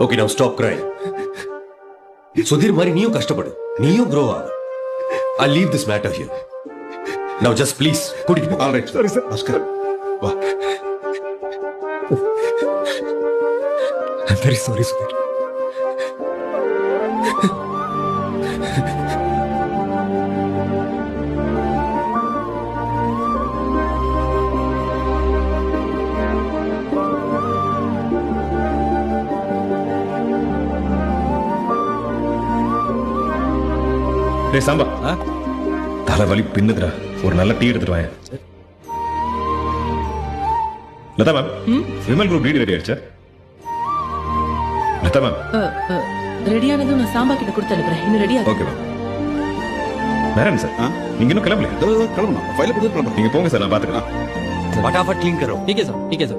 Okay now stop crying. Sudhir மாதிரி நீயும் கஷ்டப்படு, நீயும் grow ஆகு. I'll leave this matter here. Now just please கூட்டிட்டு போ. All right. Sorry, sir. Bhaskar, வா. I'm very sorry, Sudhir. டேய் சாம்பா, தலைவலி பின்னுதுடா. ஒரு நல்ல டீ எடுத்துட்டு வாங்க. Latha ma'am, Vimal group TD ready ஆயிடுச்சா? லதா மேம், ரெடியானதும் நான் சாம்பா கிட்ட கொடுத்து அனுப்புறேன். இன்னும் ரெடியா ஓகே மேம். நாராயண் சார், நீங்க இன்னும் கிளம்பலையா? கிளம்பணும். ஃபைல கொடுத்து கிளம்பணும். நீங்க போங்க சார், நான் பாத்துக்கிறேன். फटाफट क्लीन करो. ठीक है सर, ठीक है सर.